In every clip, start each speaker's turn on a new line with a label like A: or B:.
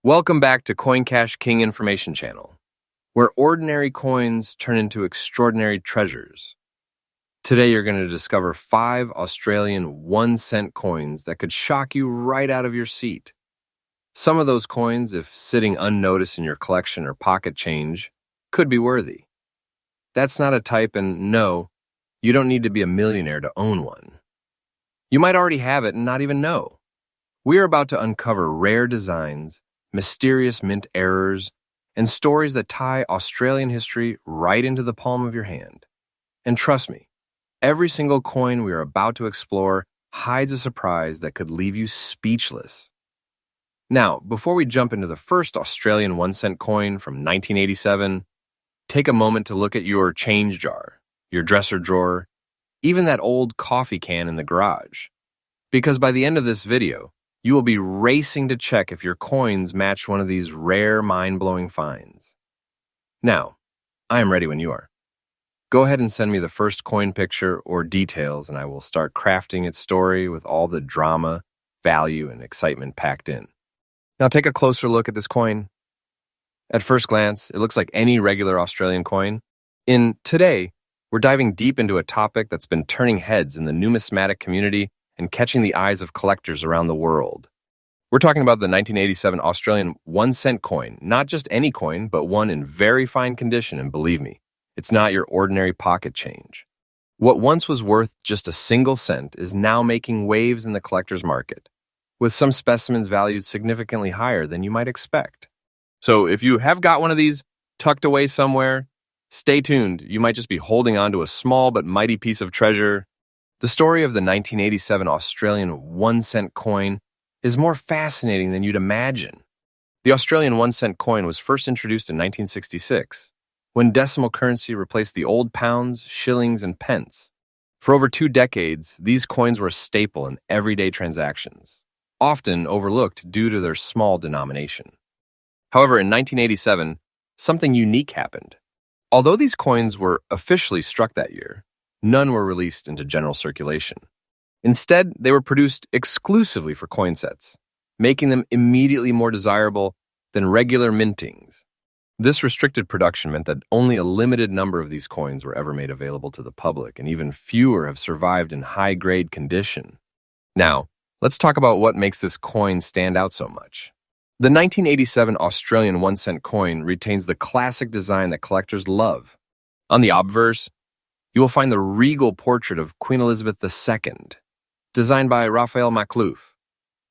A: Welcome back to CoinCash King Information Channel, where ordinary coins turn into extraordinary treasures. Today you're going to discover 5 Australian 1-cent coins that could shock you right out of your seat. Some of those coins, if sitting unnoticed in your collection or pocket change, could be worthy. That's not a type, and no, you don't need to be a millionaire to own one. You might already have it and not even know. We are about to uncover rare designs, mysterious mint errors, and stories that tie Australian history right into the palm of your hand. And trust me, every single coin we are about to explore hides a surprise that could leave you speechless. Now, before we jump into the first Australian 1-cent coin from 1987, take a moment to look at your change jar, your dresser drawer, even that old coffee can in the garage. Because by the end of this video, you will be racing to check if your coins match one of these rare, mind-blowing finds. Now, I am ready when you are. Go ahead and send me the first coin picture or details, and I will start crafting its story with all the drama, value, and excitement packed in. Now take a closer look at this coin. At first glance, it looks like any regular Australian coin. Today, we're diving deep into a topic that's been turning heads in the numismatic community and catching the eyes of collectors around the world. We're talking about the 1987 Australian 1-cent coin, not just any coin, but one in very fine condition, and believe me, it's not your ordinary pocket change. What once was worth just a single cent is now making waves in the collector's market, with some specimens valued significantly higher than you might expect. So if you have got one of these tucked away somewhere, stay tuned. You might just be holding on to a small but mighty piece of treasure. The story of the 1987 Australian 1-cent coin is more fascinating than you'd imagine. The Australian 1-cent coin was first introduced in 1966, when decimal currency replaced the old pounds, shillings, and pence. For over 2 decades, these coins were a staple in everyday transactions, often overlooked due to their small denomination. However, in 1987, something unique happened. Although these coins were officially struck that year, none were released into general circulation. Instead, they were produced exclusively for coin sets, making them immediately more desirable than regular mintings. This restricted production meant that only a limited number of these coins were ever made available to the public, and even fewer have survived in high-grade condition. Now, let's talk about what makes this coin stand out so much. The 1987 Australian 1-cent coin retains the classic design that collectors love. On the obverse, you will find the regal portrait of Queen Elizabeth II, designed by Raphael Makhlouf.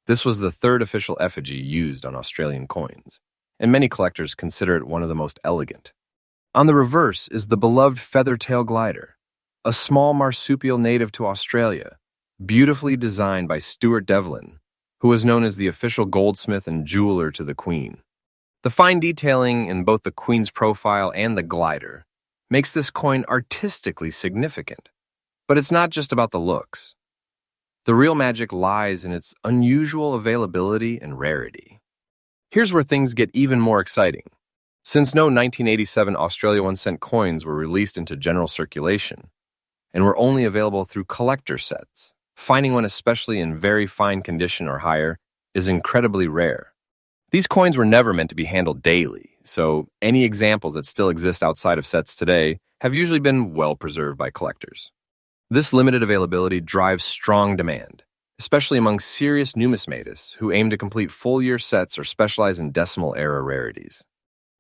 A: This was the 3rd official effigy used on Australian coins, and many collectors consider it one of the most elegant. On the reverse is the beloved feather-tail glider, a small marsupial native to Australia, beautifully designed by Stuart Devlin, who was known as the official goldsmith and jeweler to the Queen. The fine detailing in both the Queen's profile and the glider makes this coin artistically significant. But it's not just about the looks. The real magic lies in its unusual availability and rarity. Here's where things get even more exciting. Since no 1987 Australia 1-cent coins were released into general circulation and were only available through collector sets, finding one especially in very fine condition or higher is incredibly rare. These coins were never meant to be handled daily, so any examples that still exist outside of sets today have usually been well preserved by collectors. This limited availability drives strong demand, especially among serious numismatists who aim to complete full-year sets or specialize in decimal-era rarities.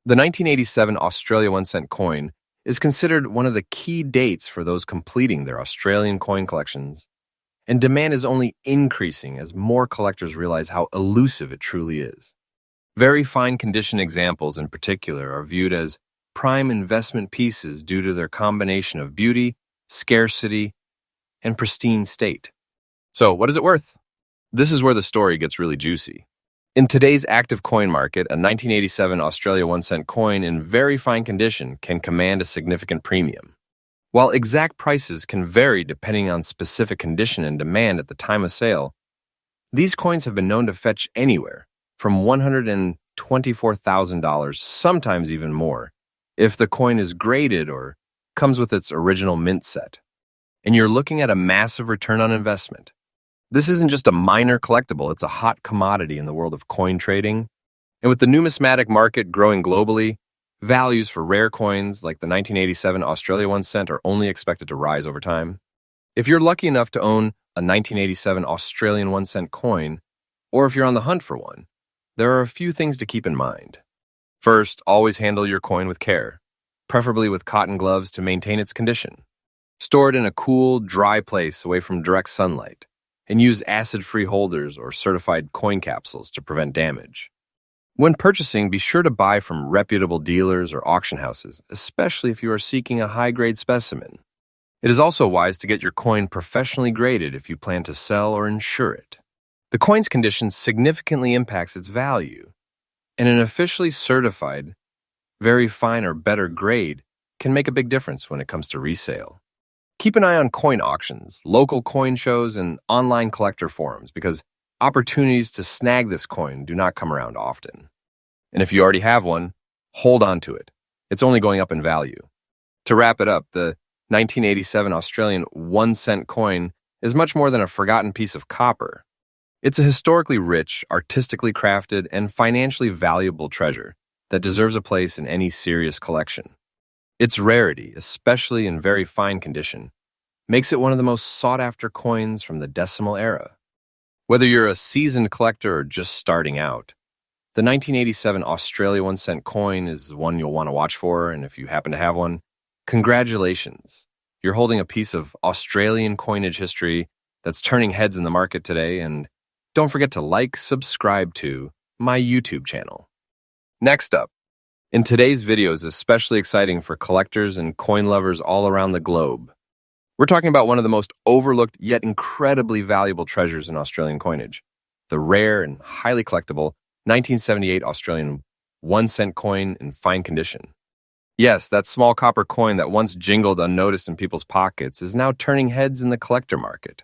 A: The 1987 Australia 1-cent coin is considered one of the key dates for those completing their Australian coin collections, and demand is only increasing as more collectors realize how elusive it truly is. Very fine condition examples in particular are viewed as prime investment pieces due to their combination of beauty, scarcity, and pristine state. So, what is it worth? This is where the story gets really juicy. In today's active coin market, a 1987 Australia 1-cent coin in very fine condition can command a significant premium. While exact prices can vary depending on specific condition and demand at the time of sale, these coins have been known to fetch anywhere from $124,000, sometimes even more, if the coin is graded or comes with its original mint set. And you're looking at a massive return on investment. This isn't just a minor collectible, it's a hot commodity in the world of coin trading, And with the numismatic market growing globally, values for rare coins like the 1987 Australia 1 cent are only expected to rise over time. If you're lucky enough to own a 1987 Australian 1 cent coin, or if you're on the hunt for one, there are a few things to keep in mind. First, always handle your coin with care, preferably with cotton gloves to maintain its condition. Store it in a cool, dry place away from direct sunlight, and use acid-free holders or certified coin capsules to prevent damage. When purchasing, be sure to buy from reputable dealers or auction houses, especially if you are seeking a high-grade specimen. It is also wise to get your coin professionally graded if you plan to sell or insure it. The coin's condition significantly impacts its value, and an officially certified, very fine or better grade can make a big difference when it comes to resale. Keep an eye on coin auctions, local coin shows, and online collector forums because opportunities to snag this coin do not come around often. And if you already have one, hold on to it. It's only going up in value. To wrap it up, the 1987 Australian 1 cent coin is much more than a forgotten piece of copper. It's a historically rich, artistically crafted, and financially valuable treasure that deserves a place in any serious collection. Its rarity, especially in very fine condition, makes it one of the most sought-after coins from the decimal era. Whether you're a seasoned collector or just starting out, the 1987 Australia 1 cent coin is one you'll want to watch for, and if you happen to have one, congratulations. You're holding a piece of Australian coinage history that's turning heads in the market today, and don't forget to like, subscribe to my YouTube channel. Next up, in today's video is especially exciting for collectors and coin lovers all around the globe. We're talking about one of the most overlooked yet incredibly valuable treasures in Australian coinage, the rare and highly collectible 1978 Australian 1 cent coin in fine condition. Yes, that small copper coin that once jingled unnoticed in people's pockets is now turning heads in the collector market.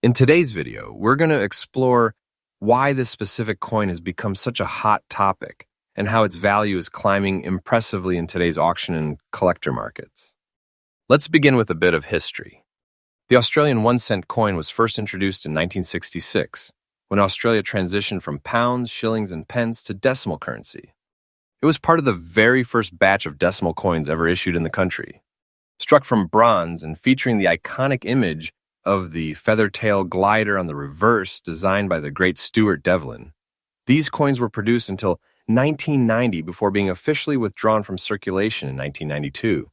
A: In today's video, we're going to explore why this specific coin has become such a hot topic and how its value is climbing impressively in today's auction and collector markets. Let's begin with a bit of history. The Australian 1 cent coin was first introduced in 1966, when Australia transitioned from pounds, shillings, and pence to decimal currency. It was part of the very first batch of decimal coins ever issued in the country. Struck from bronze and featuring the iconic image of the feather-tail glider on the reverse designed by the great Stuart Devlin, these coins were produced until 1990 before being officially withdrawn from circulation in 1992.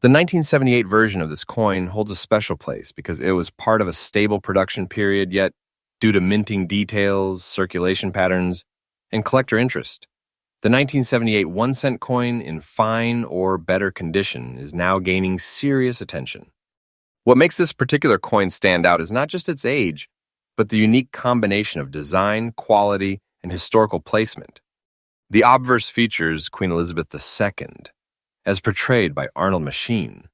A: The 1978 version of this coin holds a special place because it was part of a stable production period, yet, due to minting details, circulation patterns, and collector interest, the 1978 1 cent coin in fine or better condition is now gaining serious attention. What makes this particular coin stand out is not just its age, but the unique combination of design, quality, and historical placement. The obverse features Queen Elizabeth II, as portrayed by Arnold Machine,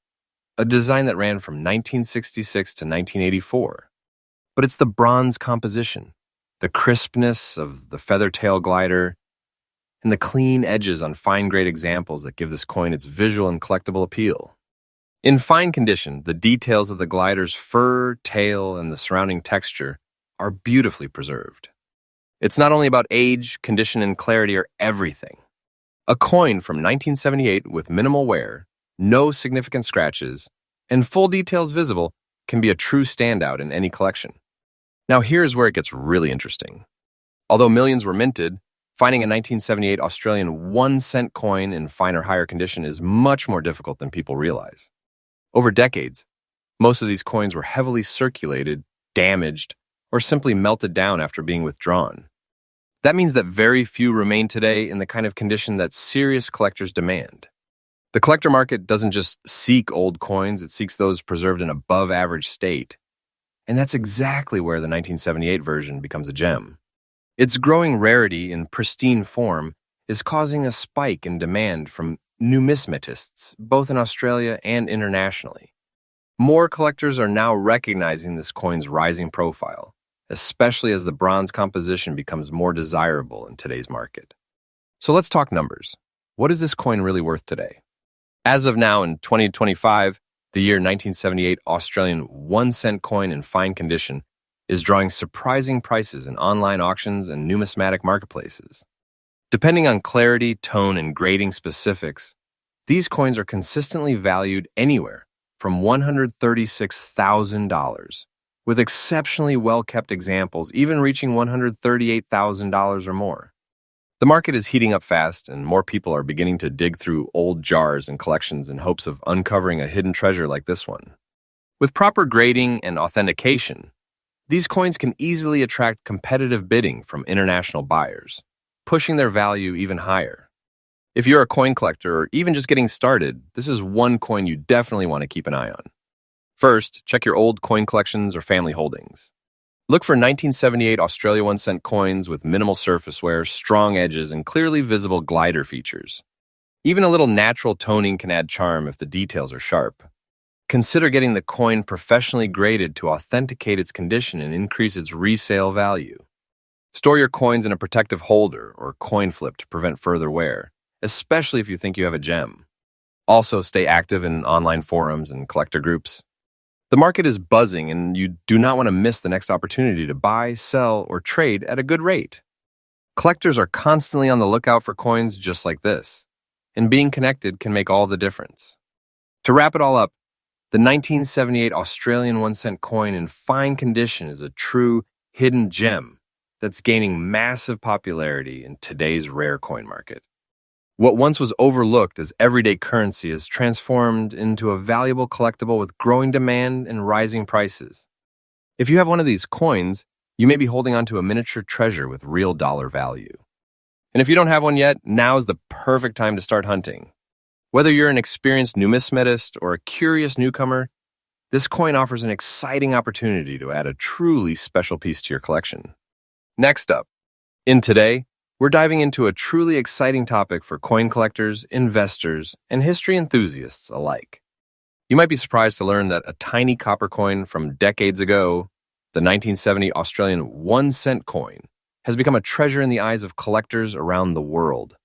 A: a design that ran from 1966 to 1984. But it's the bronze composition, the crispness of the feather-tail glider, and the clean edges on fine-grade examples that give this coin its visual and collectible appeal. In fine condition, the details of the glider's fur, tail, and the surrounding texture are beautifully preserved. It's not only about age, condition, and clarity are everything. A coin from 1978 with minimal wear, no significant scratches, and full details visible can be a true standout in any collection. Now here's where it gets really interesting. Although millions were minted, finding a 1978 Australian 1 cent coin in fine or higher condition is much more difficult than people realize. Over decades, most of these coins were heavily circulated, damaged, or simply melted down after being withdrawn. That means that very few remain today in the kind of condition that serious collectors demand. The collector market doesn't just seek old coins, it seeks those preserved in above-average state. And that's exactly where the 1978 version becomes a gem. Its growing rarity in pristine form is causing a spike in demand from numismatists, both in Australia and internationally. More collectors are now recognizing this coin's rising profile, especially as the bronze composition becomes more desirable in today's market. So let's talk numbers. What is this coin really worth today? As of now in 2025, the year 1978 Australian 1 cent coin in fine condition is drawing surprising prices in online auctions and numismatic marketplaces. Depending on clarity, tone, and grading specifics, these coins are consistently valued anywhere from $136,000, with exceptionally well-kept examples even reaching $138,000 or more. The market is heating up fast, and more people are beginning to dig through old jars and collections in hopes of uncovering a hidden treasure like this one. With proper grading and authentication, these coins can easily attract competitive bidding from international buyers, pushing their value even higher. If you're a coin collector or even just getting started, this is one coin you definitely want to keep an eye on. First, check your old coin collections or family holdings. Look for 1978 Australia 1 cent coins with minimal surface wear, strong edges, and clearly visible glider features. Even a little natural toning can add charm if the details are sharp. Consider getting the coin professionally graded to authenticate its condition and increase its resale value. Store your coins in a protective holder or coin flip to prevent further wear, especially if you think you have a gem. Also, stay active in online forums and collector groups. The market is buzzing, and you do not want to miss the next opportunity to buy, sell, or trade at a good rate. Collectors are constantly on the lookout for coins just like this, and being connected can make all the difference. To wrap it all up, the 1978 Australian 1 cent coin in fine condition is a true hidden gem that's gaining massive popularity in today's rare coin market. What once was overlooked as everyday currency is transformed into a valuable collectible with growing demand and rising prices. If you have one of these coins, you may be holding onto a miniature treasure with real dollar value. And if you don't have one yet, now is the perfect time to start hunting. Whether you're an experienced numismatist or a curious newcomer, this coin offers an exciting opportunity to add a truly special piece to your collection. Next up, in Today, we're diving into a truly exciting topic for coin collectors, investors, and history enthusiasts alike. You might be surprised to learn that a tiny copper coin from decades ago, the 1970 Australian 1 cent coin, has become a treasure in the eyes of collectors around the world.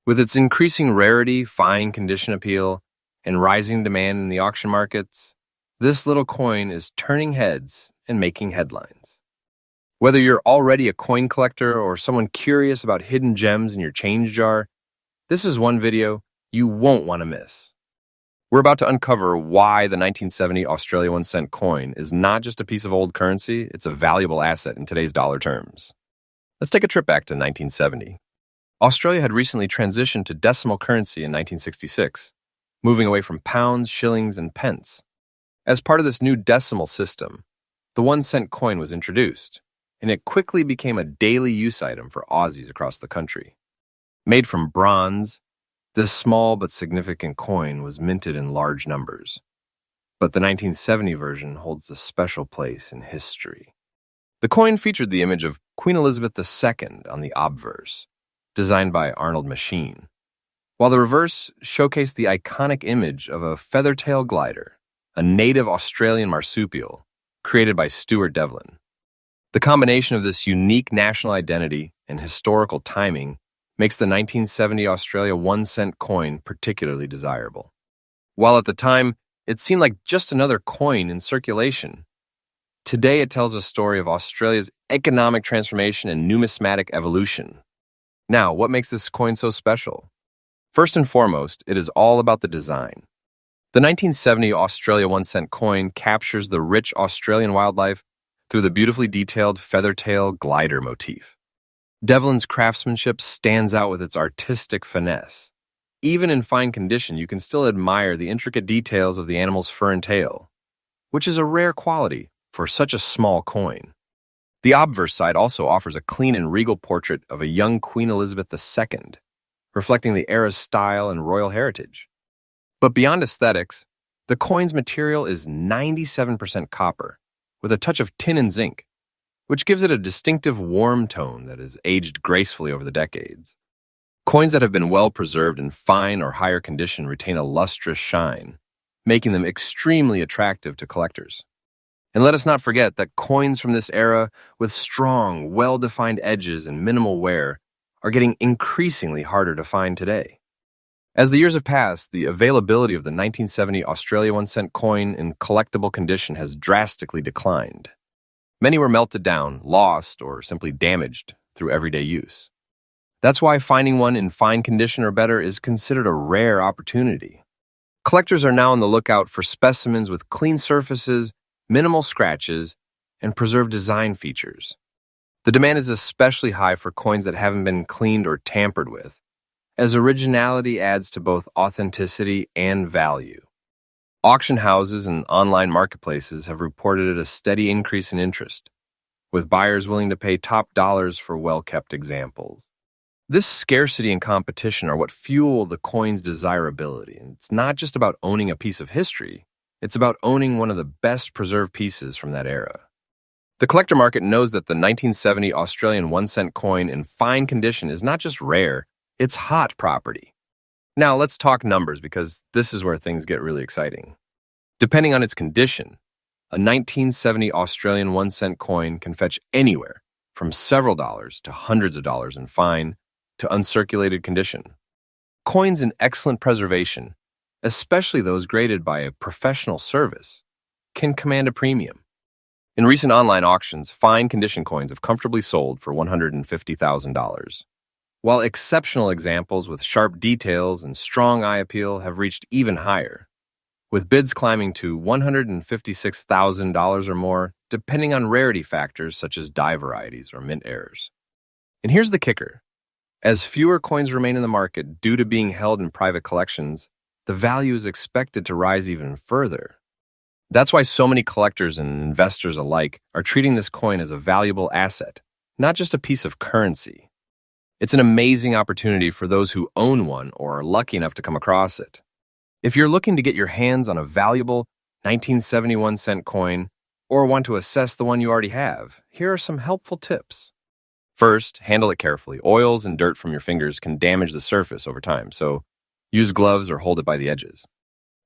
A: With its increasing rarity, fine condition appeal, and rising demand in the auction markets, this little coin is turning heads and making headlines. Whether you're already a coin collector or someone curious about hidden gems in your change jar, this is one video you won't want to miss. We're about to uncover why the 1970 Australia 1 cent coin is not just a piece of old currency, it's a valuable asset in today's dollar terms. Let's take a trip back to 1970. Australia had recently transitioned to decimal currency in 1966, moving away from pounds, shillings, and pence. As part of this new decimal system, the 1 cent coin was introduced, and it quickly became a daily use item for Aussies across the country. Made from bronze, this small but significant coin was minted in large numbers. But the 1970 version holds a special place in history. The coin featured the image of Queen Elizabeth II on the obverse, designed by Arnold Machine, while the reverse showcased the iconic image of a feathertail glider, a native Australian marsupial created by Stuart Devlin. The combination of this unique national identity and historical timing makes the 1970 Australia 1 cent coin particularly desirable. While at the time, it seemed like just another coin in circulation, today it tells a story of Australia's economic transformation and numismatic evolution. Now, what makes this coin so special? First and foremost, it is all about the design. The 1970 Australia 1 cent coin captures the rich Australian wildlife through the beautifully detailed feathertail glider motif. Devlin's craftsmanship stands out with its artistic finesse. Even in fine condition, you can still admire the intricate details of the animal's fur and tail, which is a rare quality for such a small coin. The obverse side also offers a clean and regal portrait of a young Queen Elizabeth II, reflecting the era's style and royal heritage. But beyond aesthetics, the coin's material is 97% copper, with a touch of tin and zinc, which gives it a distinctive warm tone that has aged gracefully over the decades. Coins that have been well preserved in fine or higher condition retain a lustrous shine, making them extremely attractive to collectors. And let us not forget that coins from this era, with strong, well-defined edges and minimal wear, are getting increasingly harder to find today. As the years have passed, the availability of the 1970 Australia 1 cent coin in collectible condition has drastically declined. Many were melted down, lost, or simply damaged through everyday use. That's why finding one in fine condition or better is considered a rare opportunity. Collectors are now on the lookout for specimens with clean surfaces, minimal scratches, and preserved design features. The demand is especially high for coins that haven't been cleaned or tampered with, as originality adds to both authenticity and value. Auction houses and online marketplaces have reported a steady increase in interest, with buyers willing to pay top dollars for well-kept examples. This scarcity and competition are what fuel the coin's desirability. And it's not just about owning a piece of history, it's about owning one of the best preserved pieces from that era. The collector market knows that the 1970 Australian 1-cent coin in fine condition is not just rare, it's hot property. Now let's talk numbers, because this is where things get really exciting. Depending on its condition, a 1970 Australian 1-cent coin can fetch anywhere from several dollars to hundreds of dollars in fine to uncirculated condition. Coins in excellent preservation, especially those graded by a professional service, can command a premium. In recent online auctions, fine condition coins have comfortably sold for $150,000, while exceptional examples with sharp details and strong eye appeal have reached even higher, with bids climbing to $156,000 or more, depending on rarity factors such as dye varieties or mint errors. And here's the kicker. As fewer coins remain in the market due to being held in private collections, the value is expected to rise even further. That's why so many collectors and investors alike are treating this coin as a valuable asset, not just a piece of currency. It's an amazing opportunity for those who own one or are lucky enough to come across it. If you're looking to get your hands on a valuable 1971-cent coin or want to assess the one you already have, here are some helpful tips. First, handle it carefully. Oils and dirt from your fingers can damage the surface over time, so use gloves or hold it by the edges.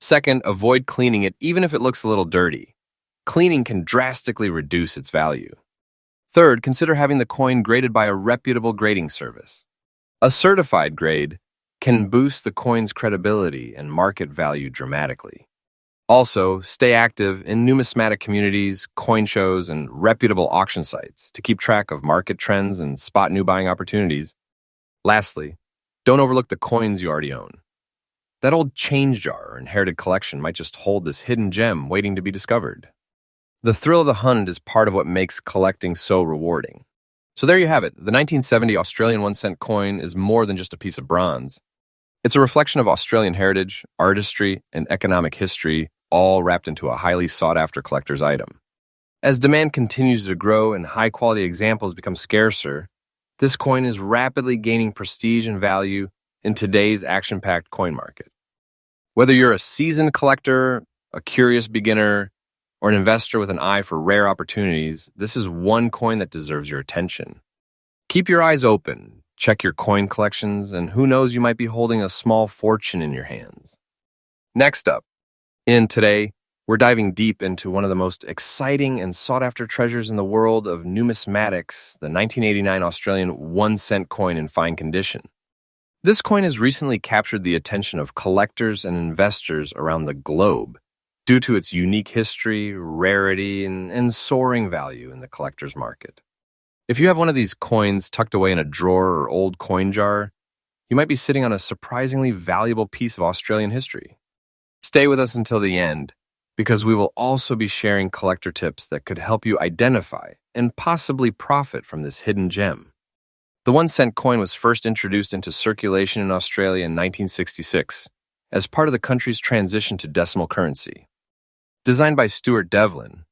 A: Second, avoid cleaning it even if it looks a little dirty. Cleaning can drastically reduce its value. Third, consider having the coin graded by a reputable grading service. A certified grade can boost the coin's credibility and market value dramatically. Also, stay active in numismatic communities, coin shows, and reputable auction sites to keep track of market trends and spot new buying opportunities. Lastly, don't overlook the coins you already own. That old change jar or inherited collection might just hold this hidden gem waiting to be discovered. The thrill of the hunt is part of what makes collecting so rewarding. So there you have it. The 1970 Australian 1-cent coin is more than just a piece of bronze. It's a reflection of Australian heritage, artistry, and economic history, all wrapped into a highly sought-after collector's item. As demand continues to grow and high-quality examples become scarcer, this coin is rapidly gaining prestige and value in today's action-packed coin market. Whether you're a seasoned collector, a curious beginner, or an investor with an eye for rare opportunities, this is one coin that deserves your attention. Keep your eyes open, check your coin collections, and who knows, you might be holding a small fortune in your hands. Next up, today, we're diving deep into one of the most exciting and sought-after treasures in the world of numismatics, the 1989 Australian 1-cent coin in fine condition. This coin has recently captured the attention of collectors and investors around the globe due to its unique history, rarity, and soaring value in the collector's market. If you have one of these coins tucked away in a drawer or old coin jar, you might be sitting on a surprisingly valuable piece of Australian history. Stay with us until the end, because we will also be sharing collector tips that could help you identify and possibly profit from this hidden gem. The 1-cent coin was first introduced into circulation in Australia in 1966 as part of the country's transition to decimal currency. Designed by Stuart Devlin,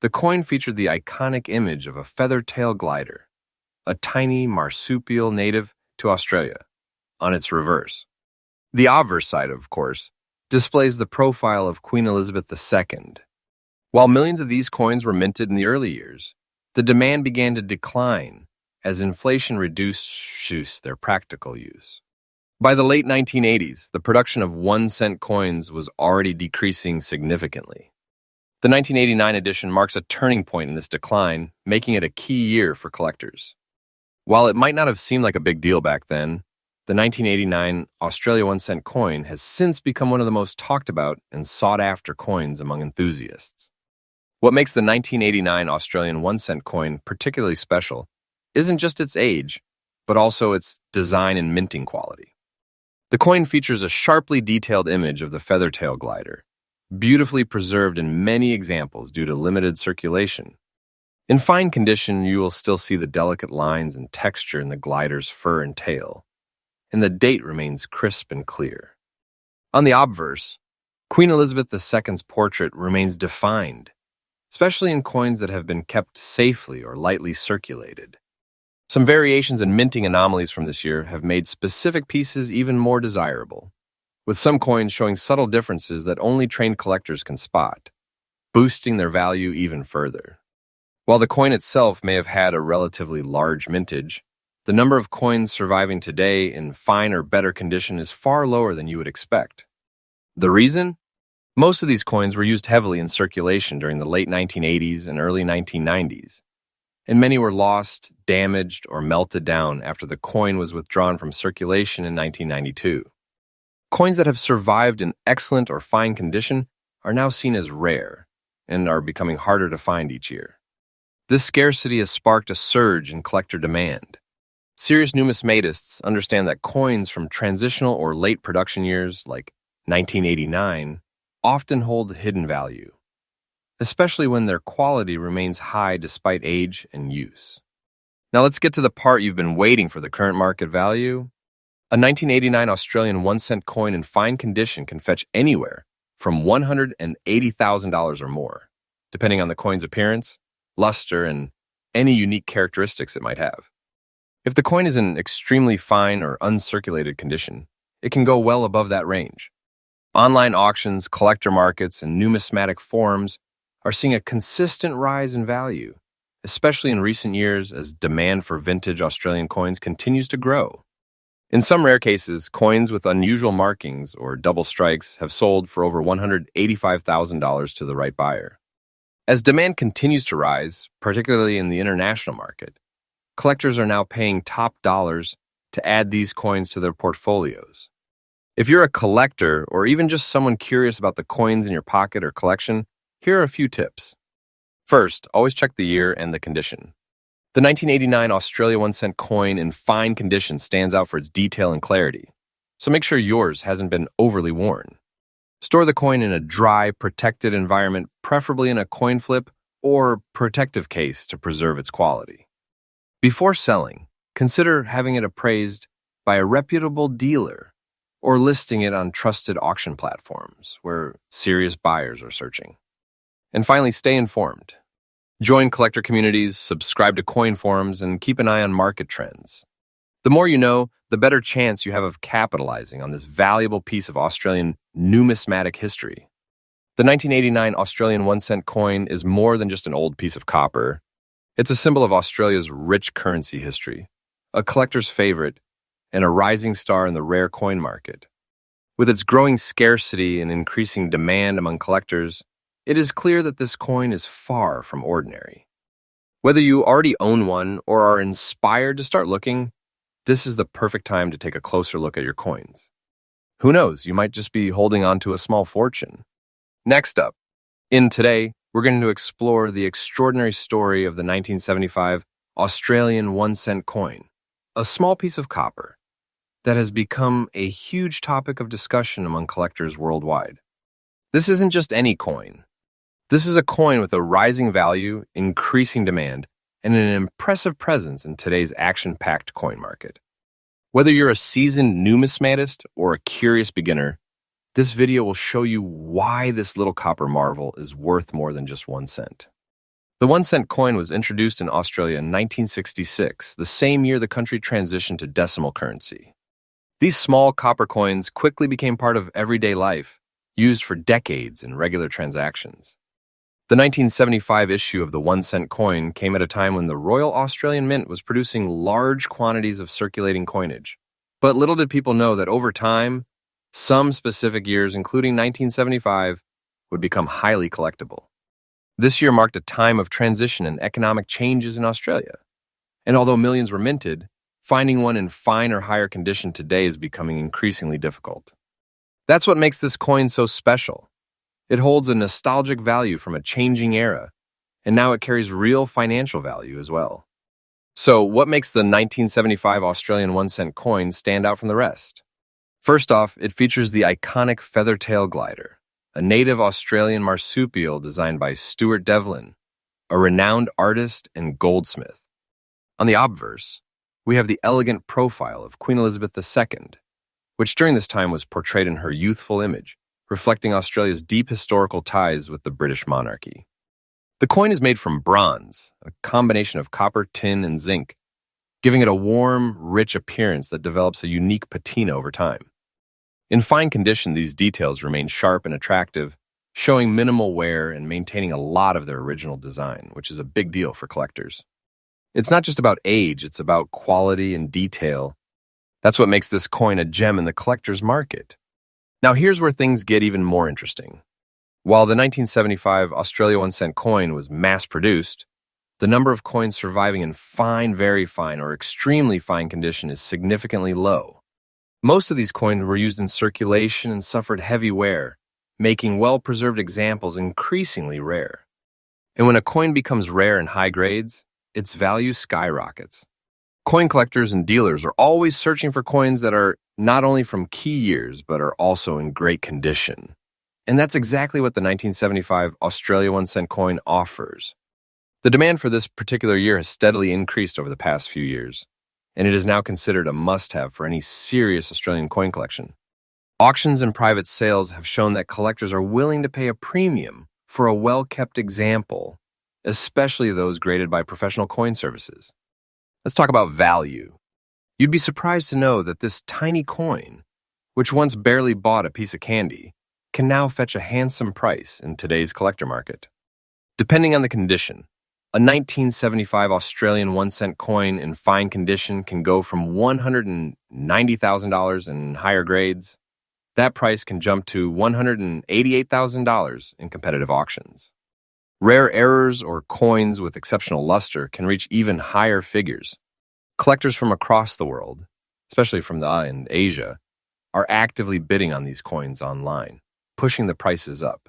A: the coin featured the iconic image of a feathered tail glider, a tiny marsupial native to Australia, on its reverse. The obverse side, of course, displays the profile of Queen Elizabeth II. While millions of these coins were minted in the early years, the demand began to decline as inflation reduced their practical use. By the late 1980s, the production of 1-cent coins was already decreasing significantly. The 1989 edition marks a turning point in this decline, making it a key year for collectors. While it might not have seemed like a big deal back then, the 1989 Australia 1-cent coin has since become one of the most talked about and sought-after coins among enthusiasts. What makes the 1989 Australian 1-cent coin particularly special isn't just its age, but also its design and minting quality. The coin features a sharply detailed image of the feathertail glider, beautifully preserved in many examples due to limited circulation. In fine condition, you will still see the delicate lines and texture in the glider's fur and tail, and the date remains crisp and clear. On the obverse, Queen Elizabeth II's portrait remains defined, especially in coins that have been kept safely or lightly circulated. Some variations and minting anomalies from this year have made specific pieces even more desirable, with some coins showing subtle differences that only trained collectors can spot, boosting their value even further. While the coin itself may have had a relatively large mintage, the number of coins surviving today in fine or better condition is far lower than you would expect. The reason? Most of these coins were used heavily in circulation during the late 1980s and early 1990s, and many were lost, damaged, or melted down after the coin was withdrawn from circulation in 1992. Coins that have survived in excellent or fine condition are now seen as rare and are becoming harder to find each year. This scarcity has sparked a surge in collector demand. Serious numismatists understand that coins from transitional or late production years, like 1989, often hold hidden value, especially when their quality remains high despite age and use. Now let's get to the part you've been waiting for: the current market value. A 1989 Australian 1-cent coin in fine condition can fetch anywhere from $180,000 or more, depending on the coin's appearance, luster, and any unique characteristics it might have. If the coin is in extremely fine or uncirculated condition, it can go well above that range. Online auctions, collector markets, and numismatic forums are seeing a consistent rise in value, especially in recent years as demand for vintage Australian coins continues to grow. In some rare cases, coins with unusual markings or double strikes have sold for over $185,000 to the right buyer. As demand continues to rise, particularly in the international market, collectors are now paying top dollars to add these coins to their portfolios. If you're a collector or even just someone curious about the coins in your pocket or collection, here are a few tips. First, always check the year and the condition. The 1989 Australia 1-cent coin in fine condition stands out for its detail and clarity, so make sure yours hasn't been overly worn. Store the coin in a dry, protected environment, preferably in a coin flip or protective case to preserve its quality. Before selling, consider having it appraised by a reputable dealer or listing it on trusted auction platforms where serious buyers are searching. And finally, stay informed. Join collector communities, subscribe to coin forums, and keep an eye on market trends. The more you know, the better chance you have of capitalizing on this valuable piece of Australian numismatic history. The 1989 Australian 1-cent coin is more than just an old piece of copper. It's a symbol of Australia's rich currency history, a collector's favorite, and a rising star in the rare coin market. With its growing scarcity and increasing demand among collectors, it is clear that this coin is far from ordinary. Whether you already own one or are inspired to start looking, this is the perfect time to take a closer look at your coins. Who knows, you might just be holding on to a small fortune. Next up, in Today, we're going to explore the extraordinary story of the 1975 Australian 1-cent coin, a small piece of copper that has become a huge topic of discussion among collectors worldwide. This isn't just any coin. This is a coin with a rising value, increasing demand, and an impressive presence in today's action-packed coin market. Whether you're a seasoned numismatist or a curious beginner, this video will show you why this little copper marvel is worth more than just 1 cent. The 1-cent coin was introduced in Australia in 1966, the same year the country transitioned to decimal currency. These small copper coins quickly became part of everyday life, used for decades in regular transactions. The 1975 issue of the 1-cent coin came at a time when the Royal Australian Mint was producing large quantities of circulating coinage. But little did people know that over time, some specific years, including 1975, would become highly collectible. This year marked a time of transition and economic changes in Australia. And although millions were minted, finding one in fine or higher condition today is becoming increasingly difficult. That's what makes this coin so special. It holds a nostalgic value from a changing era, and now it carries real financial value as well. So, what makes the 1975 Australian 1 cent coin stand out from the rest? First off, it features the iconic feathertail glider, a native Australian marsupial designed by Stuart Devlin, a renowned artist and goldsmith. On the obverse, we have the elegant profile of Queen Elizabeth II, which during this time was portrayed in her youthful image, reflecting Australia's deep historical ties with the British monarchy. The coin is made from bronze, a combination of copper, tin, and zinc, giving it a warm, rich appearance that develops a unique patina over time. In fine condition, these details remain sharp and attractive, showing minimal wear and maintaining a lot of their original design, which is a big deal for collectors. It's not just about age, it's about quality and detail. That's what makes this coin a gem in the collector's market. Now here's where things get even more interesting. While the 1975 Australia 1 cent coin was mass-produced, the number of coins surviving in fine, very fine, or extremely fine condition is significantly low. Most of these coins were used in circulation and suffered heavy wear, making well-preserved examples increasingly rare. And when a coin becomes rare in high grades, its value skyrockets. Coin collectors and dealers are always searching for coins that are not only from key years, but are also in great condition. And that's exactly what the 1975 Australia 1 cent coin offers. The demand for this particular year has steadily increased over the past few years, and it is now considered a must-have for any serious Australian coin collection. Auctions and private sales have shown that collectors are willing to pay a premium for a well-kept example, especially those graded by professional coin services. Let's talk about value. You'd be surprised to know that this tiny coin, which once barely bought a piece of candy, can now fetch a handsome price in today's collector market. Depending on the condition, a 1975 Australian 1 cent coin in fine condition can go from $190,000 in higher grades. That price can jump to $188,000 in competitive auctions. Rare errors or coins with exceptional luster can reach even higher figures. Collectors from across the world, especially from in Asia, are actively bidding on these coins online, pushing the prices up.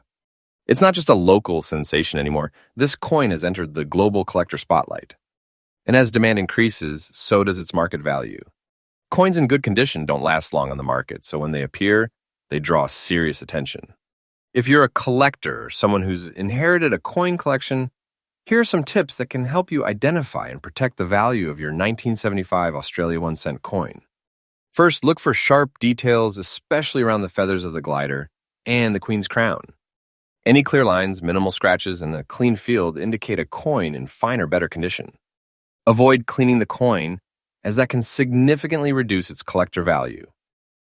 A: It's not just a local sensation anymore. This coin has entered the global collector spotlight. And as demand increases, so does its market value. Coins in good condition don't last long on the market, so when they appear, they draw serious attention. If you're a collector, someone who's inherited a coin collection, here are some tips that can help you identify and protect the value of your 1975 Australia 1 cent coin. First, look for sharp details, especially around the feathers of the glider and the Queen's crown. Any clear lines, minimal scratches, and a clean field indicate a coin in fine or better condition. Avoid cleaning the coin, as that can significantly reduce its collector value.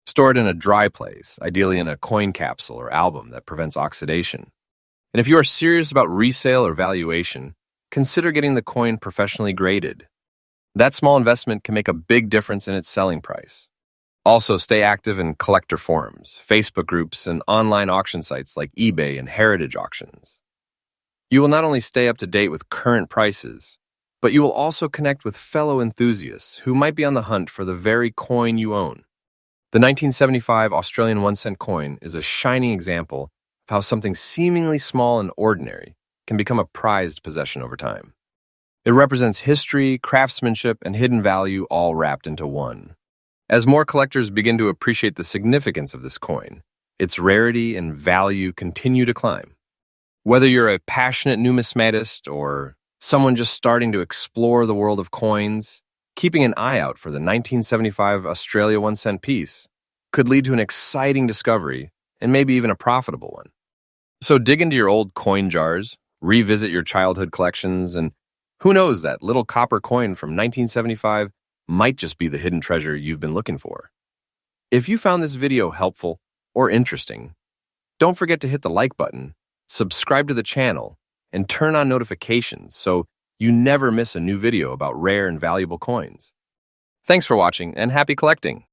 A: Store it in a dry place, ideally in a coin capsule or album that prevents oxidation. And if you are serious about resale or valuation, consider getting the coin professionally graded. That small investment can make a big difference in its selling price. Also, stay active in collector forums, Facebook groups, and online auction sites like eBay and Heritage Auctions. You will not only stay up to date with current prices, but you will also connect with fellow enthusiasts who might be on the hunt for the very coin you own. The 1975 Australian 1 cent coin is a shining example of how something seemingly small and ordinary can become a prized possession over time. It represents history, craftsmanship, and hidden value all wrapped into one. As more collectors begin to appreciate the significance of this coin, its rarity and value continue to climb. Whether you're a passionate numismatist or someone just starting to explore the world of coins, keeping an eye out for the 1975 Australia 1 cent piece could lead to an exciting discovery and maybe even a profitable one. So dig into your old coin jars, revisit your childhood collections, and who knows, that little copper coin from 1975 might just be the hidden treasure you've been looking for. If you found this video helpful or interesting, don't forget to hit the like button, subscribe to the channel, and turn on notifications so you never miss a new video about rare and valuable coins. Thanks for watching, and happy collecting!